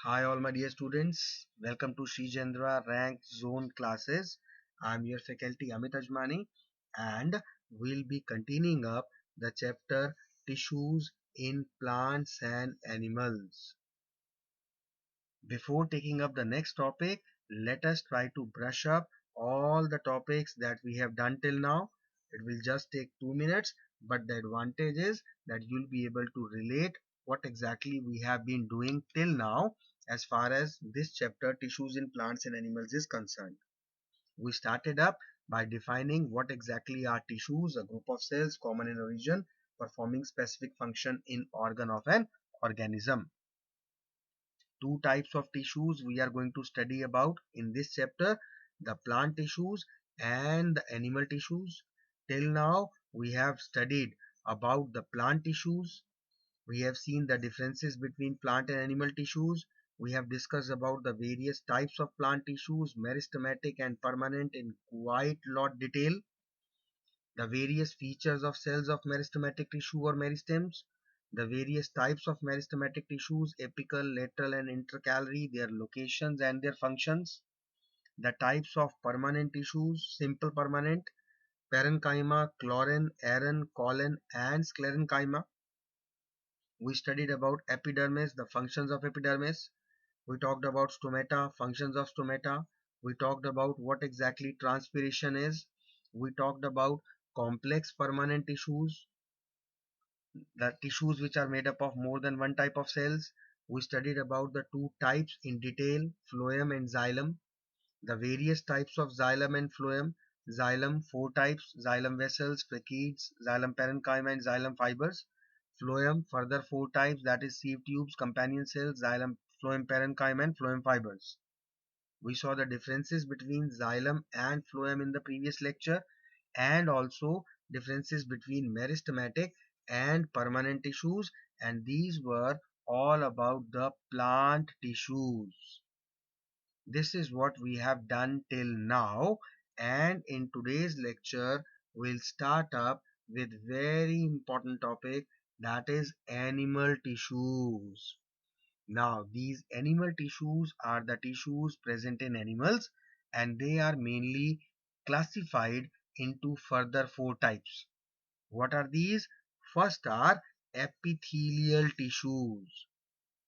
Hi all my dear students, welcome to Sri Jendra Rank Zone classes. I'm your faculty Amit Ajmani and we'll be continuing up the chapter Tissues in Plants and Animals. Before taking up the next topic, let us try to brush up all the topics that we have done till now. It will just take 2 minutes, but the advantage is that you'll be able to relate what exactly we have been doing till now as far as this chapter tissues in plants and animals is concerned. We started up by defining what exactly are tissues, a group of cells common in origin performing specific function in organ of an organism. Two types of tissues we are going to study about in this chapter, the plant tissues and the animal tissues. Till now we have studied about the plant tissues. We have seen the differences between plant and animal tissues. We have discussed about the various types of plant tissues, meristematic and permanent, in quite lot detail, the various features of cells of meristematic tissue or meristems, the various types of meristematic tissues, apical, lateral and intercalary, their locations and their functions, the types of permanent tissues, simple permanent, parenchyma, chlorin, aron, colon and sclerenchyma. We studied about epidermis, the functions of epidermis. We talked about stomata, functions of stomata. We talked about what exactly transpiration is. We talked about complex permanent tissues, the tissues which are made up of more than one type of cells. We studied about the two types in detail, phloem and xylem, the various types of xylem and phloem. Xylem, four types: xylem vessels, tracheids, xylem parenchyma, and xylem fibers. Phloem, further four types, that is sieve tubes, companion cells, xylem, phloem parenchyma, and phloem fibers. We saw the differences between xylem and phloem in the previous lecture, and also differences between meristematic and permanent tissues, and these were all about the plant tissues. This is what we have done till now, and in today's lecture we'll start up with very important topic, that is animal tissues. Now these animal tissues are the tissues present in animals, and they are mainly classified into further four types. What are these? First are epithelial tissues.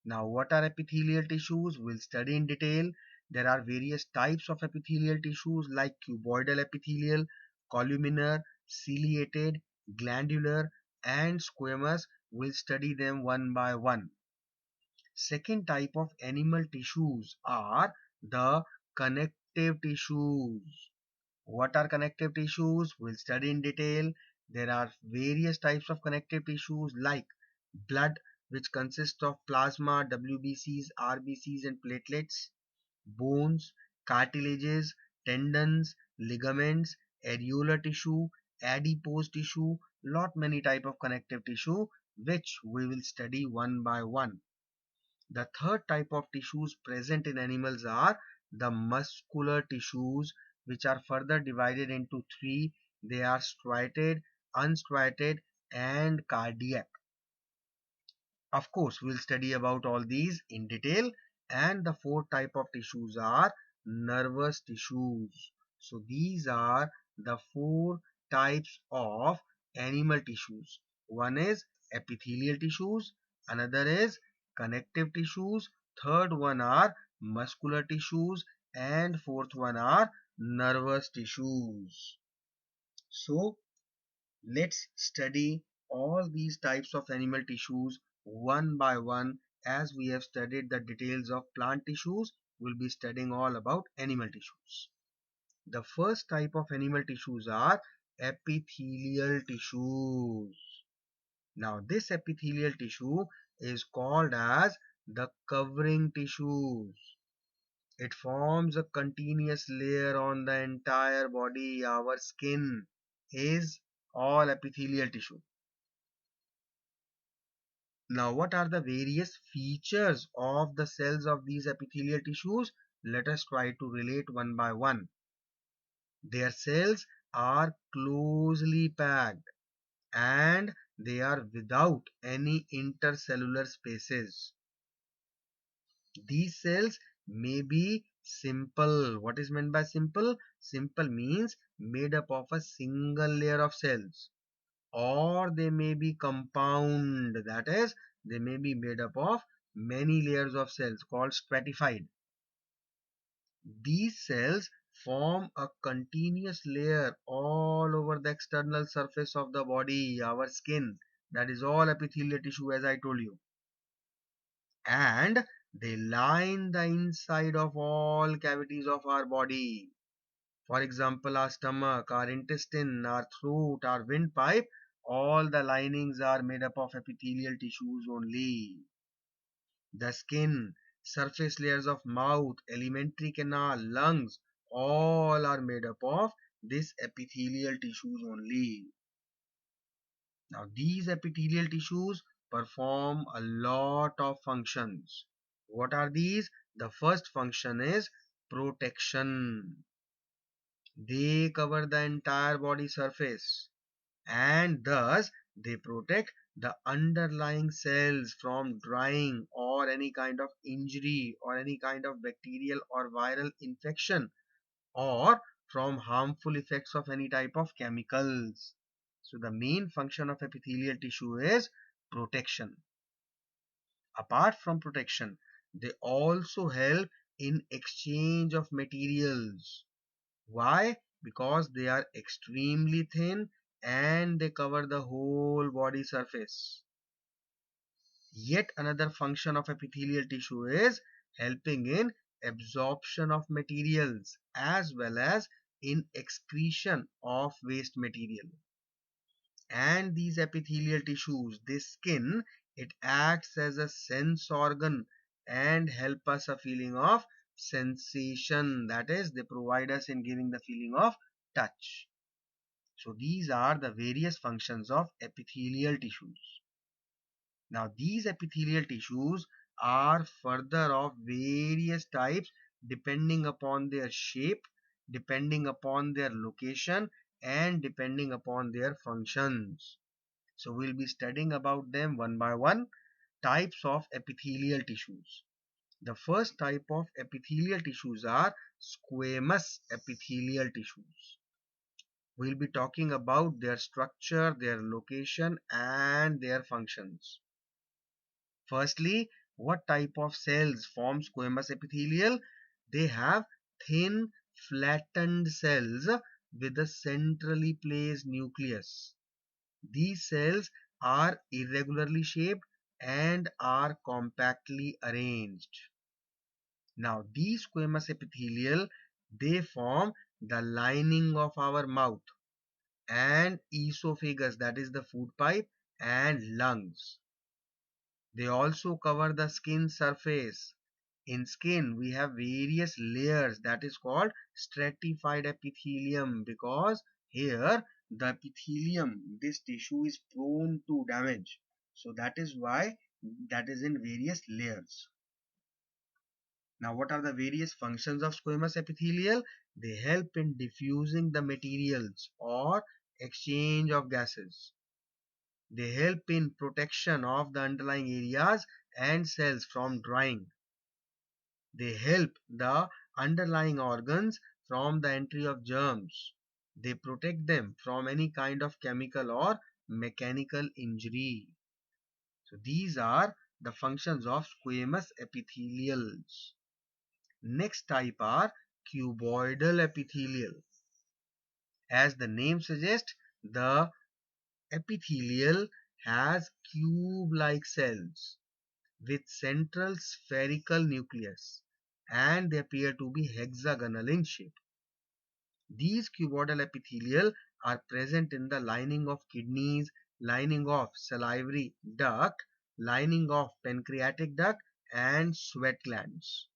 Now, what are epithelial tissues? We'll study in detail. There are various types of epithelial tissues like cuboidal epithelial, columnar, ciliated, glandular, and squamous. We'll study them one by one. Second type of animal tissues are the connective tissues. What are connective tissues? We'll study in detail. There are various types of connective tissues like blood, which consists of plasma, WBCs, RBCs, and platelets, bones, cartilages, tendons, ligaments, areolar tissue, adipose tissue, lot many type of connective tissue, which we will study one by one. The third type of tissues present in animals are the muscular tissues, which are further divided into three. They are striated, unstriated, and cardiac. Of course, we'll study about all these in detail. And the fourth type of tissues are nervous tissues. So these are the four types of animal tissues. One is epithelial tissues, another is connective tissues, third one are muscular tissues, and fourth one are nervous tissues. So let's study all these types of animal tissues one by one. As we have studied the details of plant tissues, we'll be studying all about animal tissues. The first type of animal tissues are epithelial tissues. Now this epithelial tissue is called as the covering tissues. It forms a continuous layer on the entire body. Our skin is all epithelial tissue. Now, what are the various features of the cells of these epithelial tissues? Let us try to relate one by one. Their cells are closely packed and they are without any intercellular spaces. These cells may be simple. What is meant by simple? Simple means made up of a single layer of cells, or they may be compound, that is, they may be made up of many layers of cells called stratified. These cells form a continuous layer all over the external surface of the body, our skin. That is all epithelial tissue, as I told you. And they line the inside of all cavities of our body. For example, our stomach, our intestine, our throat, our windpipe, all the linings are made up of epithelial tissues only. The skin, surface layers of mouth, alimentary canal, lungs, all are made up of this epithelial tissues only. Now, these epithelial tissues perform a lot of functions. What are these? The first function is protection. They cover the entire body surface, and thus they protect the underlying cells from drying or any kind of injury or any kind of bacterial or viral infection, or from harmful effects of any type of chemicals. So the main function of epithelial tissue is protection. Apart from protection, they also help in exchange of materials. Why? Because they are extremely thin and they cover the whole body surface. Yet another function of epithelial tissue is helping in absorption of materials as well as in excretion of waste material. And these epithelial tissues, this skin, it acts as a sense organ and help us a feeling of sensation, that is, they provide us in giving the feeling of touch. So these are the various functions of epithelial tissues. Now these epithelial tissues are further of various types depending upon their shape, depending upon their location, and depending upon their functions. So we'll be studying about them one by one. Types of epithelial tissues. The first type of epithelial tissues are squamous epithelial tissues. We'll be talking about their structure, their location, and their functions. Firstly, what type of cells form squamous epithelial? They have thin, flattened cells with a centrally placed nucleus. These cells are irregularly shaped and are compactly arranged. Now, these squamous epithelial, they form the lining of our mouth and esophagus, that is the food pipe, and lungs. They also cover the skin surface. In skin, we have various layers, that is called stratified epithelium, because here the epithelium, this tissue is prone to damage. So that is why that is in various layers. Now, what are the various functions of squamous epithelial? They help in diffusing the materials or exchange of gases. They help in protection of the underlying areas and cells from drying. They help the underlying organs from the entry of germs. They protect them from any kind of chemical or mechanical injury. So these are the functions of squamous epithelials. Next type are cuboidal epithelial. As the name suggests, the epithelial has cube-like cells with central spherical nucleus, and they appear to be hexagonal in shape. These cuboidal epithelial are present in the lining of kidneys, lining of salivary duct, lining of pancreatic duct, and sweat glands.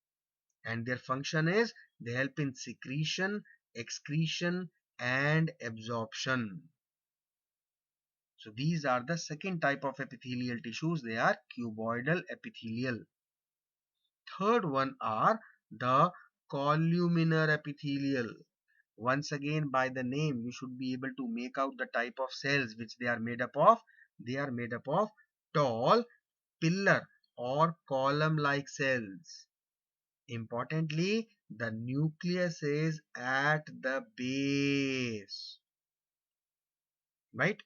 And their function is they help in secretion, excretion, and absorption. So these are the second type of epithelial tissues. They are cuboidal epithelial. Third one are the columnar epithelial. Once again, by the name, you should be able to make out the type of cells which they are made up of. They are made up of tall, pillar, or column-like cells. Importantly, the nucleus is at the base, right?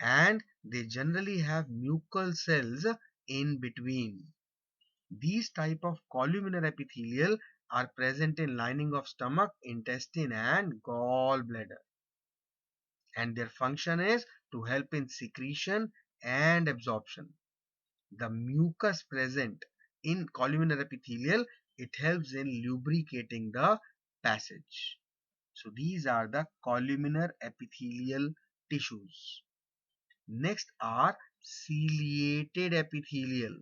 And they generally have mucal cells in between. These type of columnar epithelial are present in lining of stomach, intestine and gallbladder, and their function is to help in secretion and absorption. The mucus present in columnar epithelial, it helps in lubricating the passage. So these are the columnar epithelial tissues. Next are ciliated epithelial.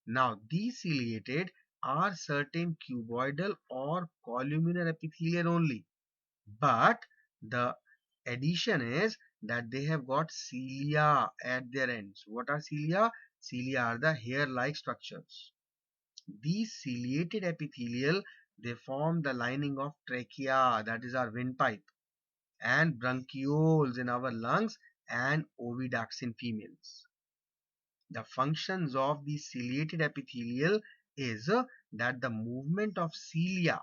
Now these ciliated are certain cuboidal or columnar epithelial only, but the addition is that they have got cilia at their ends. What are cilia? Cilia are the hair-like structures. These ciliated epithelial, they form the lining of trachea, that is our windpipe, and bronchioles in our lungs, and oviducts in females. The functions of the ciliated epithelial is that the movement of cilia,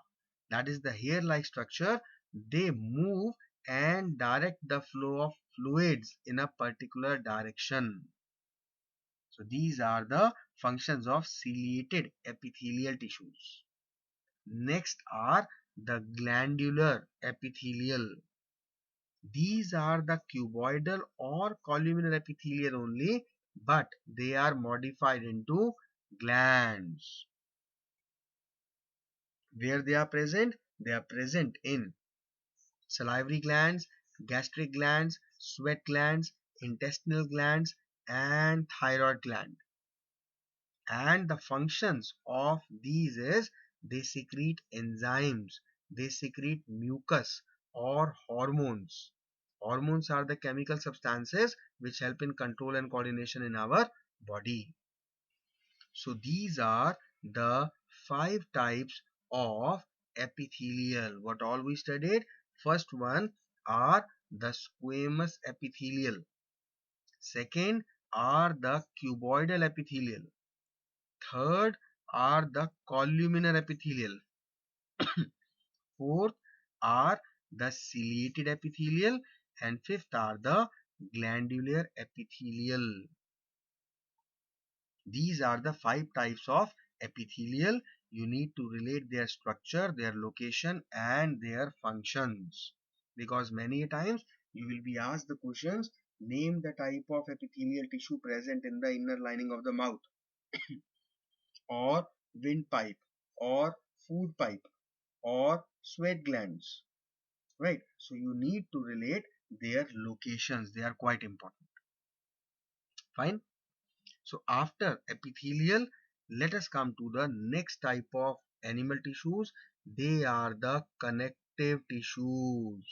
that is the hair-like structure, they move and direct the flow of fluids in a particular direction. So these are the functions of ciliated epithelial tissues. Next are the glandular epithelial. These are the cuboidal or columnar epithelial only, but they are modified into glands. Where they are present? They are present in salivary glands, gastric glands, sweat glands, intestinal glands, and thyroid gland. And the functions of these is they secrete enzymes, they secrete mucus or hormones. Hormones are the chemical substances which help in control and coordination in our body. So these are the 5 types of epithelial. What all we studied? First one are the squamous epithelial. Second are the cuboidal epithelial. Third are the columnar epithelial. Fourth are the ciliated epithelial, and fifth are the glandular epithelial. These are the 5 types of epithelial. You need to relate their structure, their location and their functions, because many times you will be asked the questions, name the type of epithelial tissue present in the inner lining of the mouth, or windpipe, or food pipe, or sweat glands, right? So you need to relate their locations, they are quite important. Fine. So after epithelial, let us come to the next type of animal tissues. They are the connective tissues.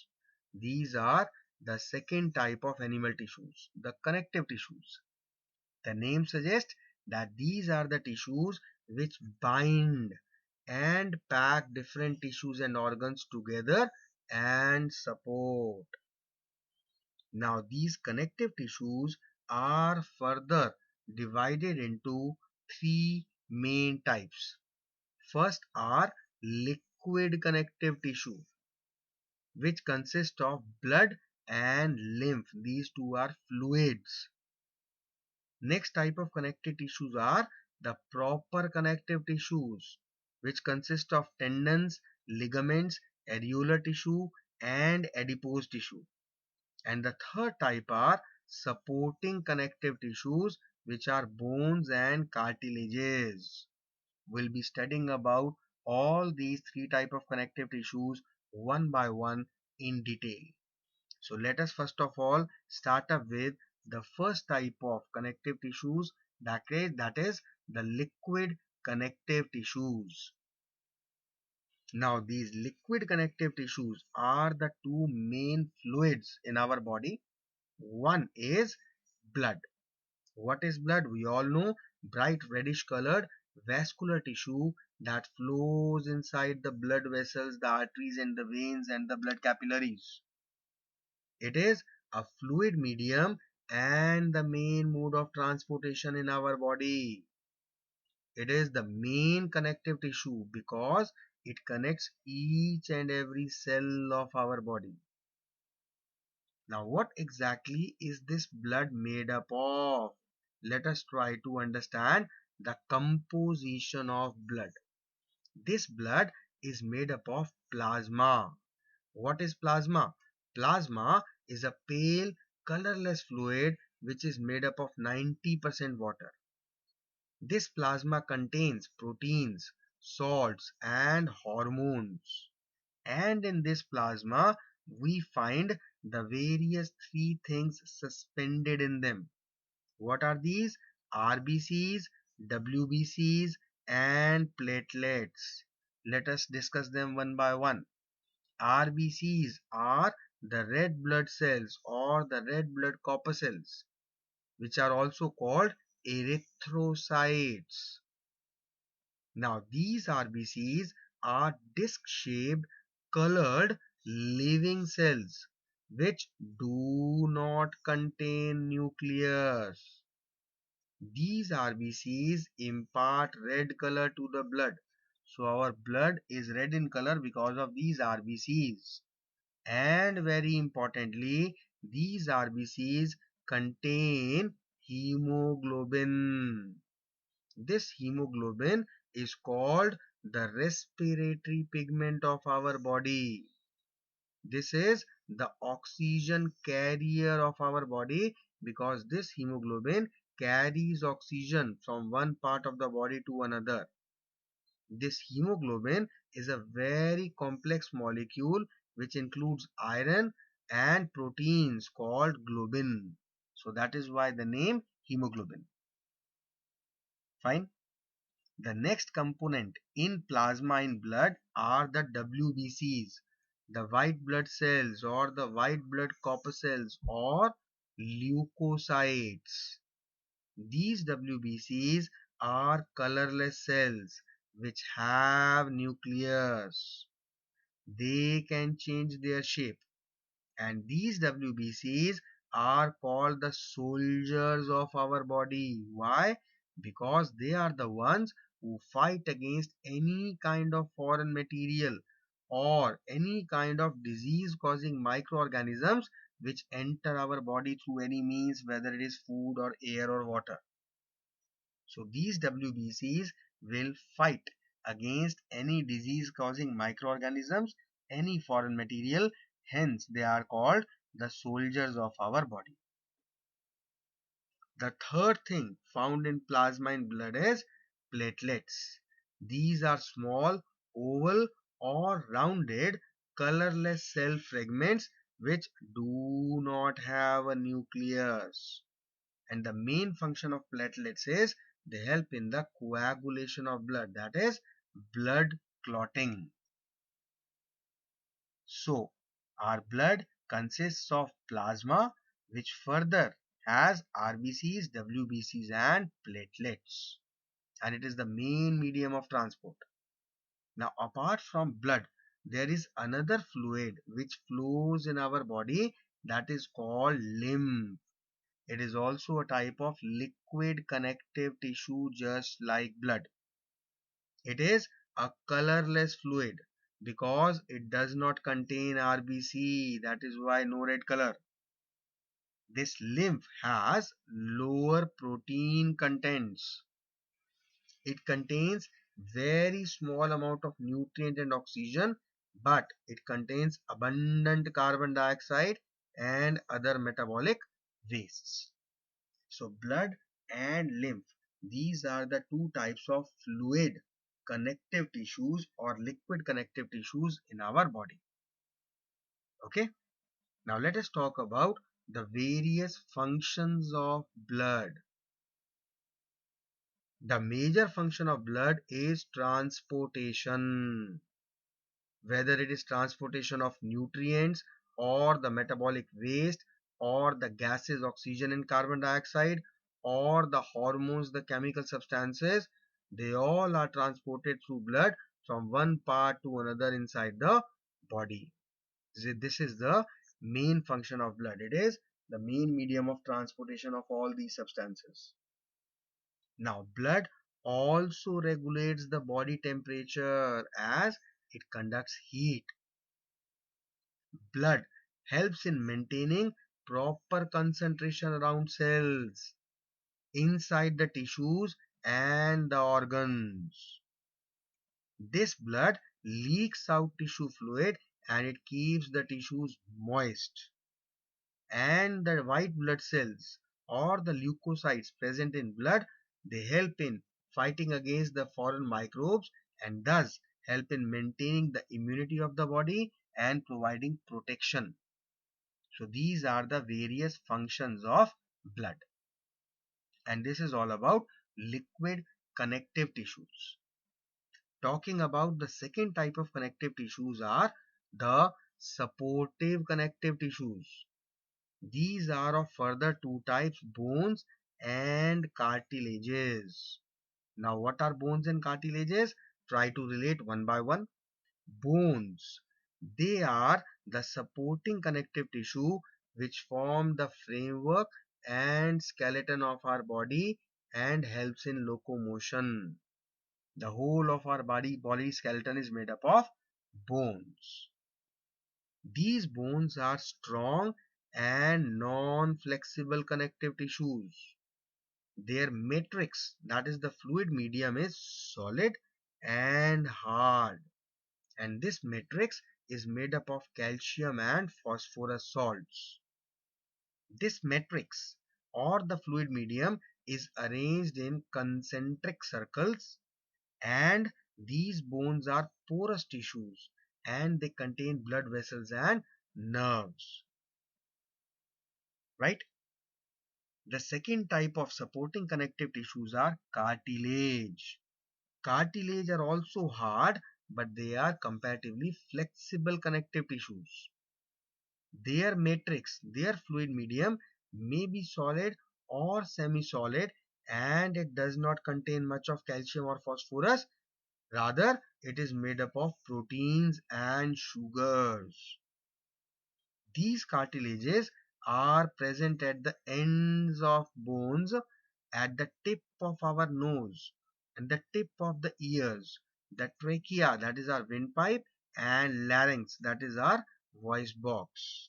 These are the second type of animal tissues, the connective tissues. The name suggests that these are the tissues which bind and pack different tissues and organs together and support. Now these connective tissues are further divided into 3 main types. First are liquid connective tissue, which consist of blood and lymph. These two are fluids. Next type of connective tissues are the proper connective tissues, which consist of tendons, ligaments, areolar tissue and adipose tissue. And the third type are supporting connective tissues, which are bones and cartilages. We'll be studying about all these 3 types of connective tissues one by one in detail. So let us first of all start up with the first type of connective tissues, that is the liquid connective tissues. Now these liquid connective tissues are the 2 main fluids in our body. One is blood. What is blood? We all know, bright reddish colored vascular tissue that flows inside the blood vessels, the arteries and the veins and the blood capillaries. It is a fluid medium and the main mode of transportation in our body. It is the main connective tissue because it connects each and every cell of our body. Now, what exactly is this blood made up of? Let us try to understand the composition of blood. This blood is made up of plasma. What is plasma? Plasma is a pale, colorless fluid which is made up of 90% water. This plasma contains proteins, salts, and hormones. And in this plasma, we find the various three things suspended in them. What are these? RBCs, WBCs, and platelets. Let us discuss them one by one. RBCs are the red blood cells or the red blood corpuscles, which are also called erythrocytes. Now, these RBCs are disc-shaped, colored living cells which do not contain nucleus. These RBCs impart red color to the blood. So, our blood is red in color because of these RBCs. And very importantly, these RBCs contain hemoglobin. This hemoglobin is called the respiratory pigment of our body. This is the oxygen carrier of our body because this hemoglobin carries oxygen from one part of the body to another. This hemoglobin is a very complex molecule which includes iron and proteins called globin. So that is why the name hemoglobin. Fine. The next component in plasma in blood are the WBCs, the white blood cells or the white blood corpuscles or leukocytes. These WBCs are colorless cells which have nucleus. They can change their shape, and these WBCs are called the soldiers of our body. Why? Because they are the ones who fight against any kind of foreign material or any kind of disease causing microorganisms which enter our body through any means, whether it is food or air or water. So these WBCs will fight against any disease causing microorganisms, any foreign material. Hence, they are called the soldiers of our body. The third thing found in plasma in blood is platelets. These are small, oval or rounded, colorless cell fragments which do not have a nucleus. And the main function of platelets is they help in the coagulation of blood, that is blood clotting. So our blood consists of plasma which further has RBCs, WBCs and platelets, and it is the main medium of transport. Now apart from blood, there is another fluid which flows in our body, that is called lymph. It is also a type of liquid connective tissue just like blood. It is a colorless fluid because it does not contain RBC. That is why no red color. This lymph has lower protein contents. It contains very small amount of nutrient and oxygen, but it contains abundant carbon dioxide and other metabolic wastes. So blood and lymph, these are the two types of fluid connective tissues or liquid connective tissues in our body. Okay, now let us talk about the various functions of blood. The major function of blood is transportation, whether it is transportation of nutrients or the metabolic waste or the gases oxygen and carbon dioxide or the hormones, the chemical substances, they all are transported through blood from one part to another inside the body. This is the main function of blood. It is the main medium of transportation of all these substances. Now blood also regulates the body temperature as it conducts heat. Blood helps in maintaining proper concentration around cells, inside the tissues and the organs. This blood leaks out tissue fluid and it keeps the tissues moist. And the white blood cells or the leukocytes present in blood, they help in fighting against the foreign microbes and thus help in maintaining the immunity of the body and providing protection. So these are the various functions of blood. And this is all about liquid connective tissues. Talking about the second type of connective tissues are the supportive connective tissues. These are of further two types, bones and cartilages. Now what are bones and cartilages? Try to relate one by one. Bones, they are the supporting connective tissue which form the framework and skeleton of our body and helps in locomotion. The whole of our body skeleton is made up of bones. These bones are strong and non-flexible connective tissues. Their matrix, that is the fluid medium, is solid and hard. And this matrix is made up of calcium and phosphorus salts. This matrix or the fluid medium is arranged in concentric circles, and these bones are porous tissues and they contain blood vessels and nerves, right? The second type of supporting connective tissues are cartilage. Cartilage are also hard, but they are comparatively flexible connective tissues. Their matrix, their fluid medium may be solid or semi-solid, and it does not contain much of calcium or phosphorus. Rather, it is made up of proteins and sugars. These cartilages are present at the ends of bones, at the tip of our nose, and the tip of the ears, the trachea, that is our windpipe, and larynx, that is our voice box.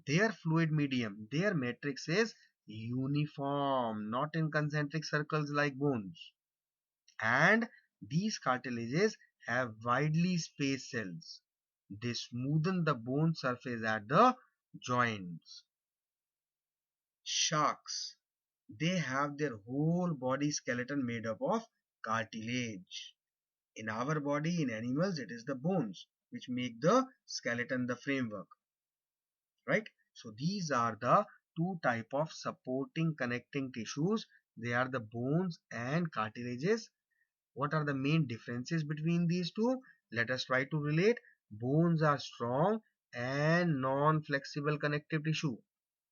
Their fluid medium, their matrix is uniform, not in concentric circles like bones. And these cartilages have widely spaced cells. They smoothen the bone surface at the joints. Sharks, they have their whole body skeleton made up of cartilage. In our body, in animals, it is the bones which make the skeleton, the framework, right? So these are the two type of supporting connecting tissues. They are the bones and cartilages. What are the main differences between these two? Let us try to relate. Bones are strong and non-flexible connective tissue,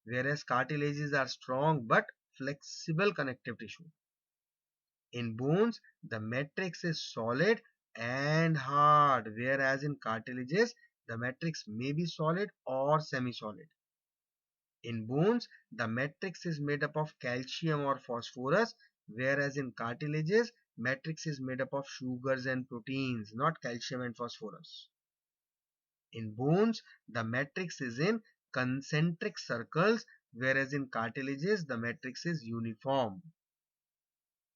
whereas cartilages are strong but flexible connective tissue. In bones, the matrix is solid and hard, whereas in cartilages, the matrix may be solid or semi-solid. In bones, the matrix is made up of calcium or phosphorus, whereas in cartilages, matrix is made up of sugars and proteins, not calcium and phosphorus. In bones, the matrix is in concentric circles, whereas in cartilages, the matrix is uniform.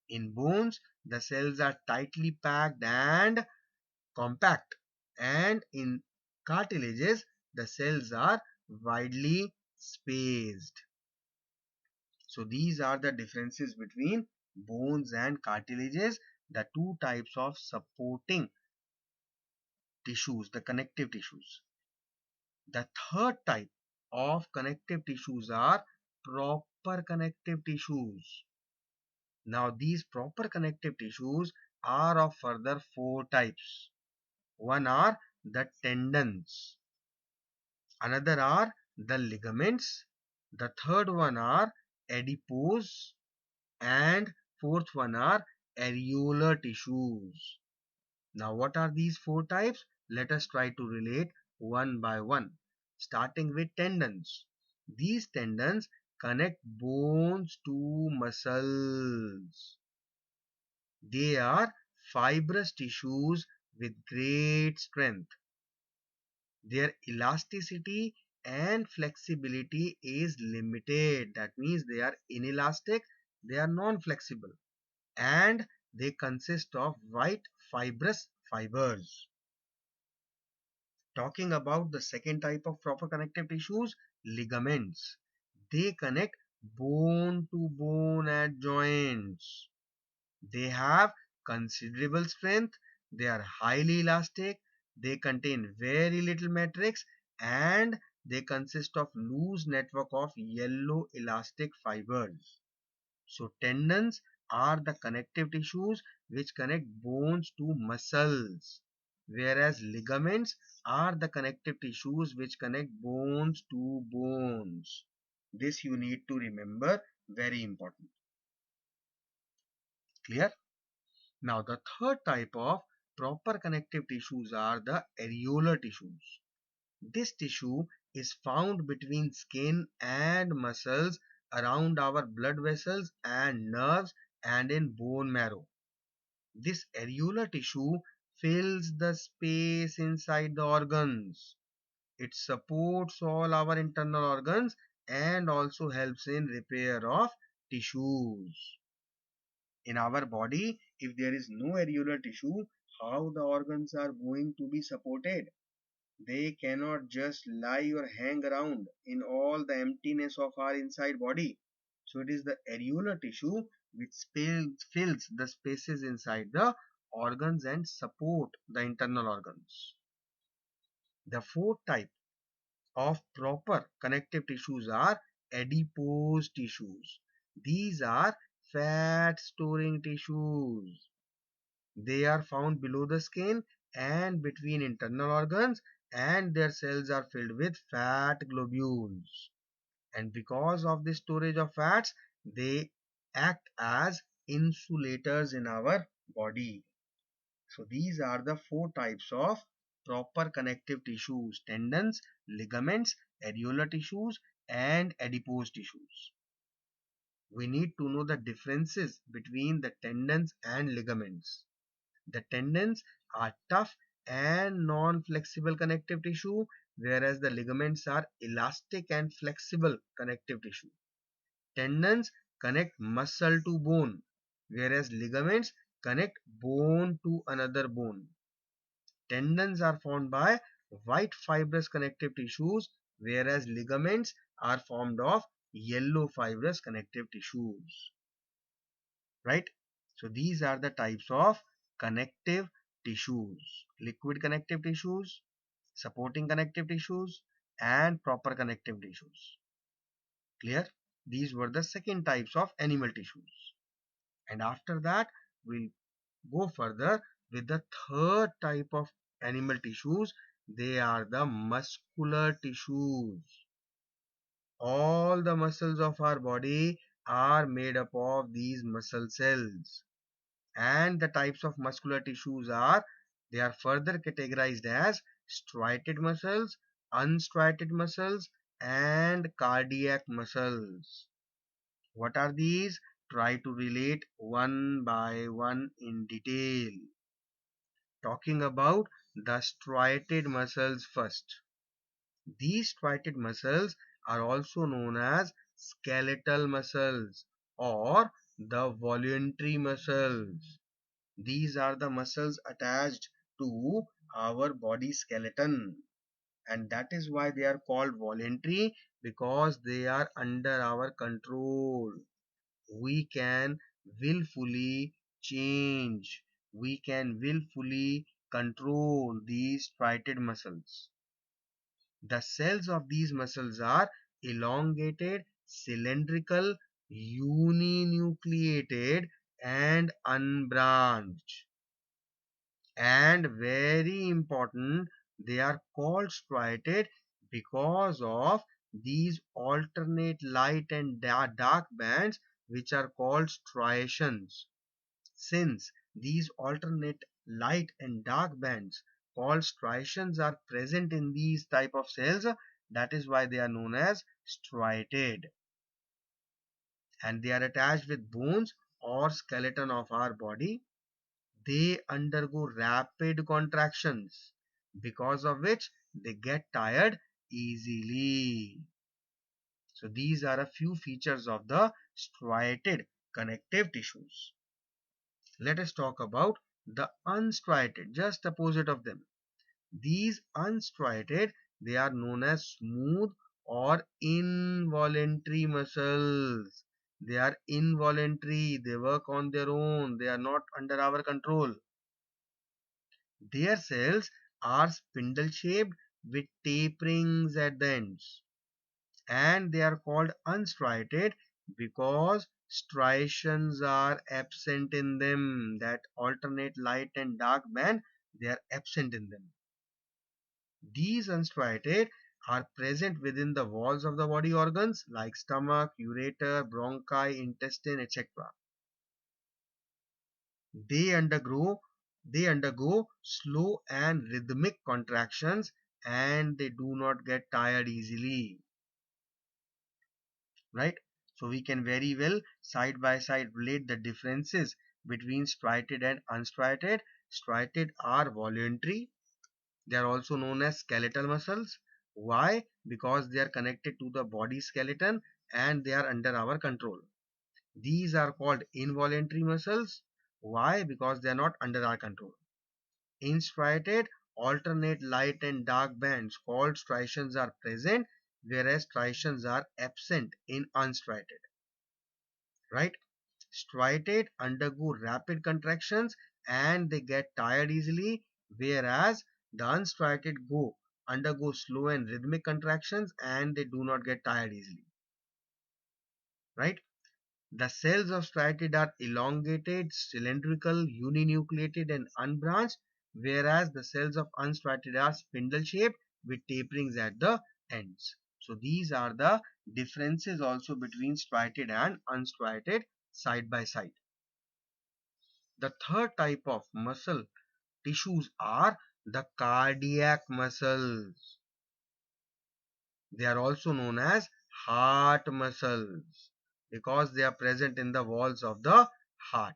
In bones, the cells are tightly packed and compact, and in cartilages, the cells are widely spaced. So these are the differences between bones and cartilages, the two types of supporting tissues, the connective tissues. The third type of connective tissues are proper connective tissues. Now these proper connective tissues are of further four types. One are the tendons, another are the ligaments, the third one are adipose, and fourth one are areolar tissues. Now what are these four types? Let us try to relate one by one, starting with tendons. These tendons connect bones to muscles. They are fibrous tissues with great strength. Their elasticity and flexibility is limited. That means they are inelastic, they are non-flexible, and they consist of white fibrous fibers. Talking about the second type of proper connective tissues, ligaments. They connect bone to bone at joints. They have considerable strength, they are highly elastic, they contain very little matrix, and they consist of loose network of yellow elastic fibers. So tendons are the connective tissues which connect bones to muscles, whereas ligaments are the connective tissues which connect bones to bones. This you need to remember, very important. Clear? Now the third type of proper connective tissues are the areolar tissues. This tissue is found between skin and muscles, around our blood vessels and nerves, and in bone marrow. This areolar tissue fills the space inside the organs. It supports all our internal organs and also helps in repair of tissues. In our body, if there is no areolar tissue, how the organs are going to be supported? They cannot just lie or hang around in all the emptiness of our inside body. So it is the areolar tissue which fills the spaces inside the organs and support the internal organs. The fourth type of proper connective tissues are adipose tissues. These are fat storing tissues. They are found below the skin and between internal organs, and their cells are filled with fat globules. And because of the storage of fats, they act as insulators in our body. So these are the four types of proper connective tissues: tendons, ligaments, areolar tissues, and adipose tissues. We need to know the differences between the tendons and ligaments. The tendons are tough and non-flexible connective tissue, whereas the ligaments are elastic and flexible connective tissue. Tendons connect muscle to bone, whereas ligaments connect bone to another bone. Tendons are formed by white fibrous connective tissues, whereas ligaments are formed of yellow fibrous connective tissues. Right? So these are the types of connective tissues: liquid connective tissues, supporting connective tissues, and proper connective tissues. Clear? These were the second types of animal tissues. And after that, we'll go further with the third type of animal tissues. They are the muscular tissues. All the muscles of our body are made up of these muscle cells. And the types of muscular tissues are, they are further categorized as striated muscles, unstriated muscles, and cardiac muscles. What are these? Try to relate one by one in detail. Talking about the striated muscles first. These striated muscles are also known as skeletal muscles or the voluntary muscles. These are the muscles attached to our body skeleton, and that is why they are called voluntary, because they are under our control. We can willfully change, we can willfully control these striated muscles. The cells of these muscles are elongated, cylindrical, uninucleated, and unbranched. And very important, they are called striated because of these alternate light and dark bands, which are called striations. Since these alternate light and dark bands called striations are present in these type of cells, that is why they are known as striated, and they are attached with bones or skeleton of our body. they undergo rapid contractions, because of which they get tired easily. So these are a few features of the striated connective tissues. Let us talk about the unstriated, just opposite of them. These unstriated, they are known as smooth or involuntary muscles. They are involuntary, they work on their own, they are not under our control. Their cells are spindle shaped with taperings at the ends, and they are called unstriated because striations are absent in them. That alternate light and dark band, they are absent in them. These unstriated are present within the walls of the body organs like stomach, ureter, bronchi, intestine, etc. They undergo they undergo slow and rhythmic contractions, and they do not get tired easily, right? So we can very well side by side relate the differences between striated and unstriated. Striated are voluntary. They are also known as skeletal muscles. Why? Because they are connected to the body skeleton and they are under our control. These are called involuntary muscles. Why? Because they are not under our control. In striated, alternate light and dark bands called striations are present, whereas striations are absent in unstriated. Right? Striated undergo rapid contractions and they get tired easily, whereas the unstriated undergo slow and rhythmic contractions and they do not get tired easily. Right? The cells of striated are elongated, cylindrical, uninucleated, and unbranched, whereas the cells of unstriated are spindle shaped with taperings at the ends. So these are the differences also between striated and unstriated side by side. The third type of muscle tissues are the cardiac muscles. They are also known as heart muscles because they are present in the walls of the heart.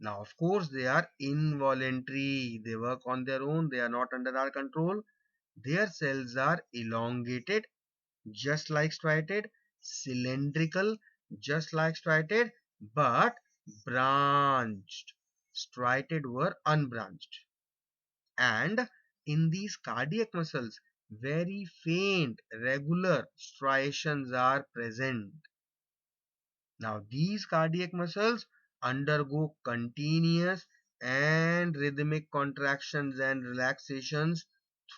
Now, of course, they are involuntary. They work on their own. They are not under our control. Their cells are elongated, just like striated, cylindrical, just like striated, but branched. Striated were unbranched. And in these cardiac muscles, very faint, regular striations are present. Now, these cardiac muscles undergo continuous and rhythmic contractions and relaxations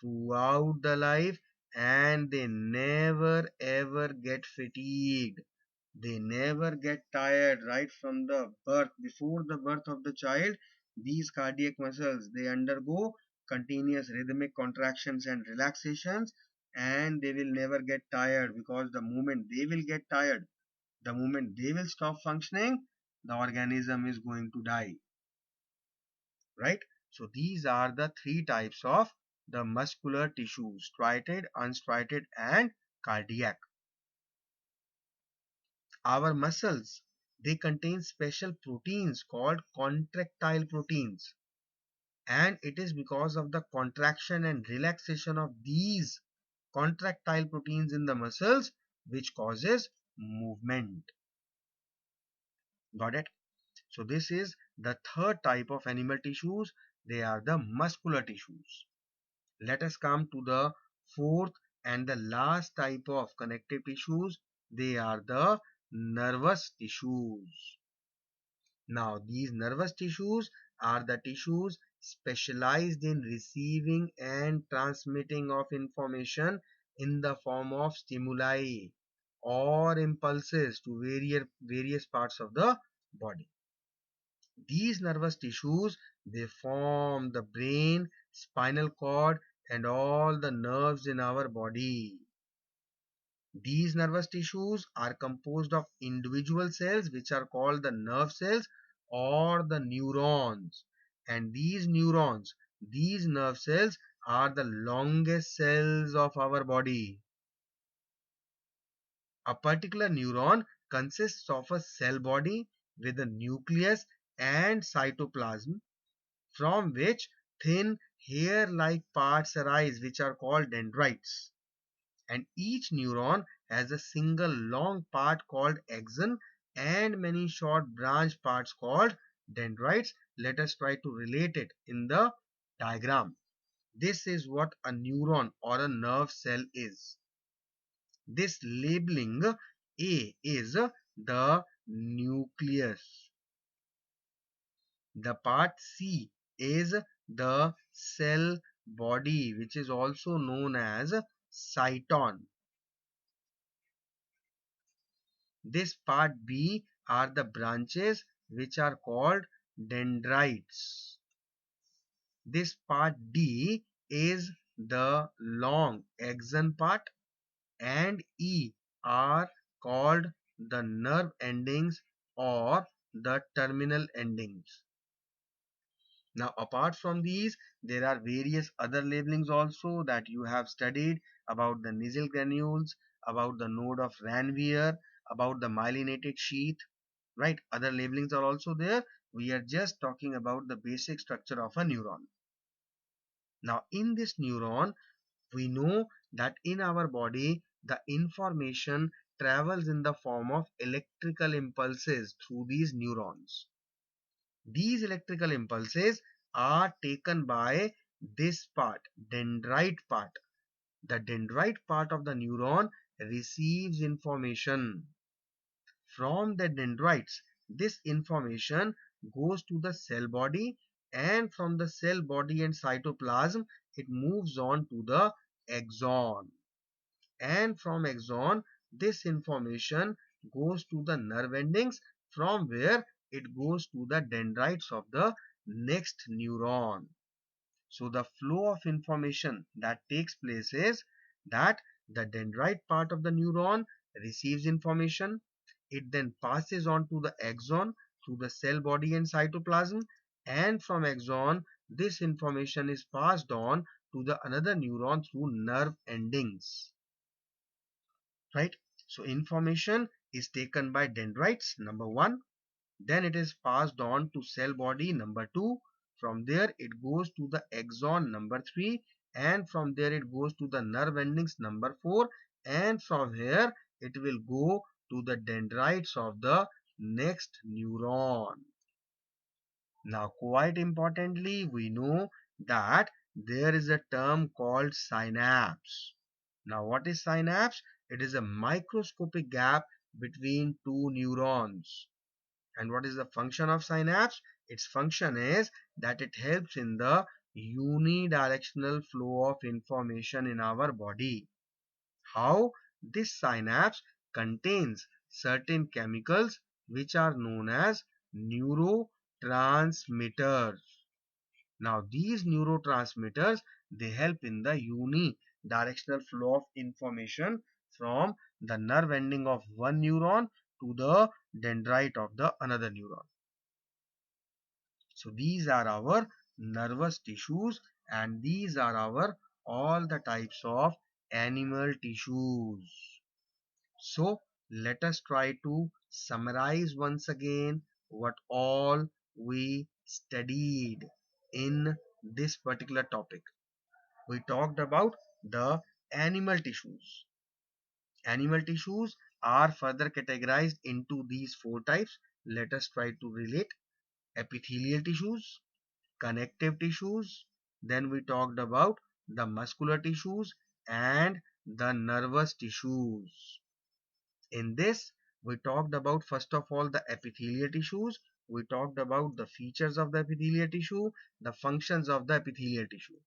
throughout the life, and they never ever get fatigued. They never get tired right from the birth. Before the birth of the child, these cardiac muscles, they undergo continuous rhythmic contractions and relaxations, and they will never get tired, because the moment they will get tired, the moment they will stop functioning, the organism is going to die, right? So these are the three types of the muscular tissues: striated, unstriated, and cardiac. Our muscles, they contain special proteins called contractile proteins, and it is because of the contraction and relaxation of these contractile proteins in the muscles which causes movement. Got it? So this is the third type of animal tissues. They are the muscular tissues. Let us come to the fourth and the last type of connective tissues. They are the nervous tissues. Now, these nervous tissues are the tissues specialized in receiving and transmitting of information in the form of stimuli or impulses to various parts of the body. These nervous tissues, they form the brain, spinal cord, and all the nerves in our body. These nervous tissues are composed of individual cells which are called the nerve cells or the neurons. And these nerve cells are the longest cells of our body. A particular neuron consists of a cell body with a nucleus and cytoplasm, from which thin hair-like parts arise, which are called dendrites. And each neuron has a single long part called axon and many short branch parts called dendrites. Let us try to relate it in the diagram. This is what a neuron or a nerve cell is. This labeling A is the nucleus. The part C is the cell body, which is also known as cyton. This part B are the branches, which are called dendrites. This part D is the long axon part, and E are called the nerve endings or the terminal endings. Now, apart from these, there are various other labelings also that you have studied about the nasal granules, about the node of Ranvier, about the myelinated sheath, right? Other labelings are also there. We are just talking about the basic structure of a neuron. Now, in this neuron, we know that in our body, the information travels in the form of electrical impulses through these neurons. These electrical impulses are taken by this part, dendrite part. The dendrite part of the neuron receives information from the dendrites. This information goes to the cell body, and from the cell body and cytoplasm, it moves on to the axon. And from axon, this information goes to the nerve endings, from where it goes to the dendrites of the next neuron. So the flow of information that takes place is that the dendrite part of the neuron receives information. It then passes on to the axon through the cell body and cytoplasm, and from axon this information is passed on to the another neuron through nerve endings, right? So information is taken by dendrites, number 1. Then it is passed on to cell body, number 2. From there it goes to the axon, number 3. And from there it goes to the nerve endings, number 4. And from here it will go to the dendrites of the next neuron. Now, quite importantly, we know that there is a term called synapse. Now, what is synapse? It is a microscopic gap between two neurons. And what is the function of synapse? Its function is that it helps in the unidirectional flow of information in our body. How? This synapse contains certain chemicals which are known as neurotransmitters. Now these neurotransmitters, they help in the unidirectional flow of information from the nerve ending of one neuron to the dendrite of the another neuron. So these are our nervous tissues, and these are our all the types of animal tissues. So let us try to summarize once again what all we studied in this particular topic. We talked about the animal tissues. Animal tissues are further categorized into these 4 types. Let us try to relate: epithelial tissues, connective tissues, then we talked about the muscular tissues and the nervous tissues. In this, we talked about first of all the epithelial tissues. We talked about the features of the epithelial tissue, the functions of the epithelial tissue,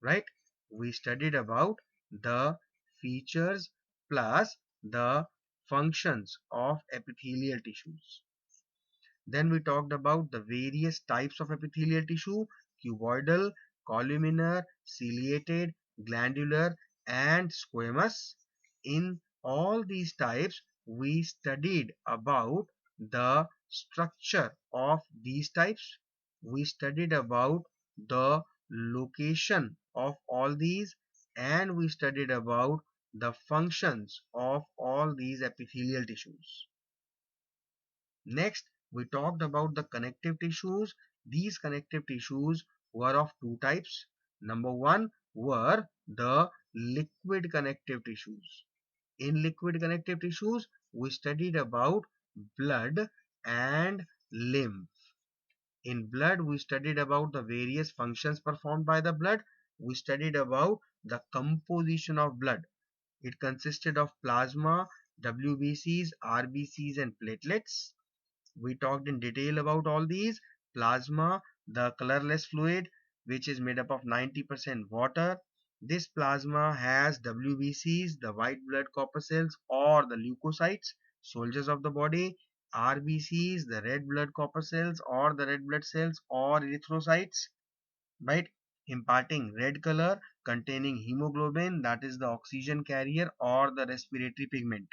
right? We studied about the features plus the functions of epithelial tissues. Then we talked about the various types of epithelial tissue: cuboidal, columnar, ciliated, glandular, and squamous. In all these types, we studied about the structure of these types. We studied about the location of all these, and we studied about the functions of all these epithelial tissues. Next, We talked about the connective tissues. These connective tissues were of two types. Number one were the liquid connective tissues. In liquid connective tissues, we studied about blood and lymph. In blood, we studied about the various functions performed by the blood. We studied about the composition of blood. It consisted of plasma, WBCs, RBCs, and platelets. We talked in detail about all these. Plasma, the colorless fluid, which is made up of 90% water. This plasma has WBCs, the white blood corpuscles or the leukocytes, soldiers of the body. RBCs, the red blood corpuscles or the red blood cells or erythrocytes, right? Imparting red color, containing hemoglobin, that is the oxygen carrier or the respiratory pigment.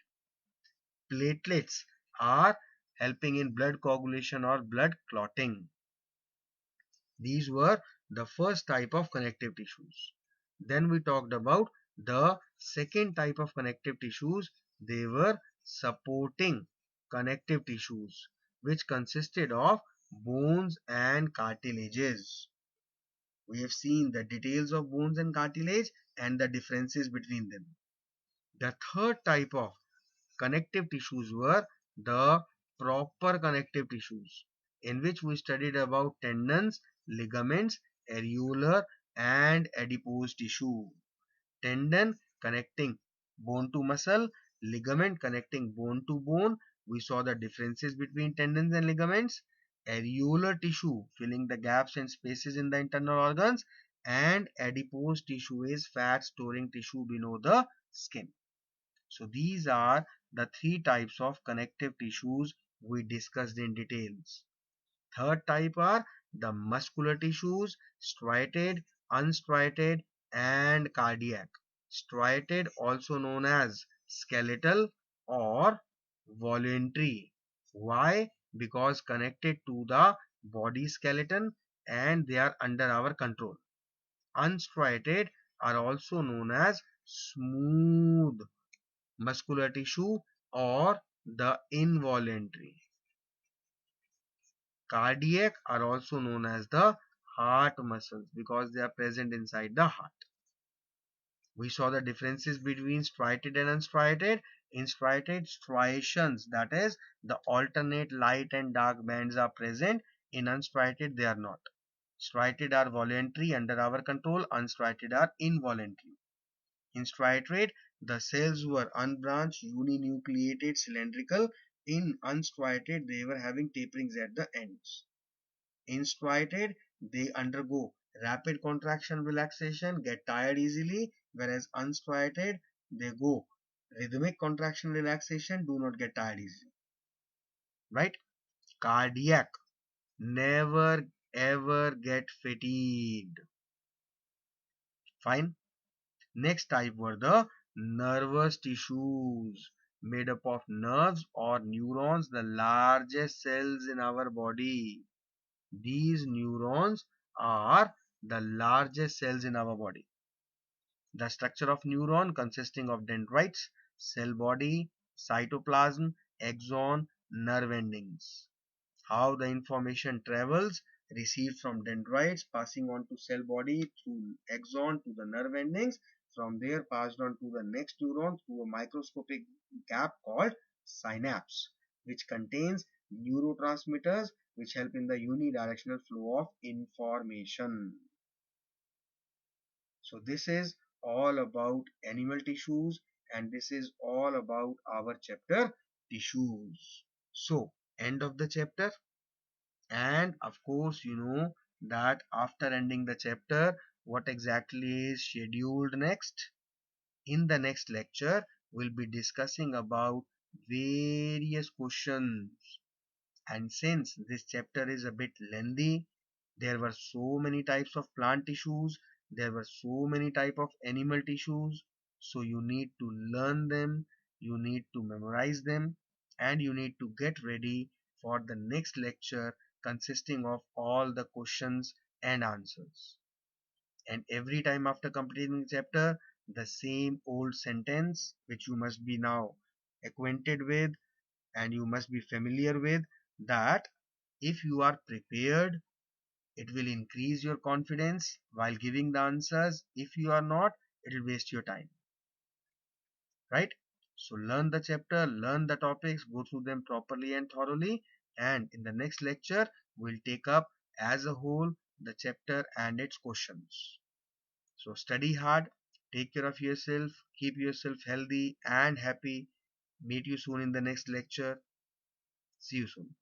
Platelets are helping in blood coagulation or blood clotting. These were the first type of connective tissues. Then we talked about the second type of connective tissues. They were supporting connective tissues, which consisted of bones and cartilages. We have seen the details of bones and cartilage and the differences between them. The third type of connective tissues were the proper connective tissues, in which we studied about tendons, ligaments, areolar and adipose tissue. Tendon connecting bone to muscle, ligament connecting bone to bone. We saw the differences between tendons and ligaments. Areolar tissue filling the gaps and spaces in the internal organs, and adipose tissue is fat storing tissue below the skin. So these are the three types of connective tissues we discussed in details. Third type are the muscular tissues, striated, unstriated, and cardiac. Striated, also known as skeletal or voluntary. Why? Because connected to the body skeleton and they are under our control. Unstriated are also known as smooth muscular tissue or the involuntary. Cardiac are also known as the heart muscles because they are present inside the heart. We saw the differences between striated and unstriated. In striated, striations, that is, the alternate light and dark bands are present. In unstriated, they are not. Striated are voluntary under our control, unstriated are involuntary. In striated, the cells were unbranched, uninucleated, cylindrical. In unstriated, they were having taperings at the ends. In striated, they undergo rapid contraction relaxation, get tired easily, whereas unstriated, they go rhythmic contraction relaxation, do not get tired easily. Right? Cardiac, never ever get fatigued. Fine. Next type were the nervous tissues, made up of nerves or neurons, the largest cells in our body. These neurons are the largest cells in our body. The structure of neuron consisting of dendrites, cell body, cytoplasm, axon, nerve endings. How the information travels, received from dendrites, passing on to cell body through axon to the nerve endings, from there passed on to the next neuron through a microscopic gap called synapse, which contains neurotransmitters which help in the unidirectional flow of information. So this is all about animal tissues and this is all about our chapter tissues. So end of the chapter. And of course, you know that after ending the chapter, what exactly is scheduled next? In the next lecture, we'll be discussing about various questions. And since this chapter is a bit lengthy, there were so many types of plant tissues, there were so many type of animal tissues. So you need to learn them, you need to memorize them, and you need to get ready for the next lecture consisting of all the questions and answers. And every time after completing the chapter, the same old sentence which you must be now acquainted with and you must be familiar with, that if you are prepared, it will increase your confidence while giving the answers. If you are not, it will waste your time, right? So learn the chapter, learn the topics, go through them properly and thoroughly. And in the next lecture, we'll take up as a whole the chapter and its questions. So study hard, take care of yourself, keep yourself healthy and happy. Meet you soon in the next lecture. See you soon.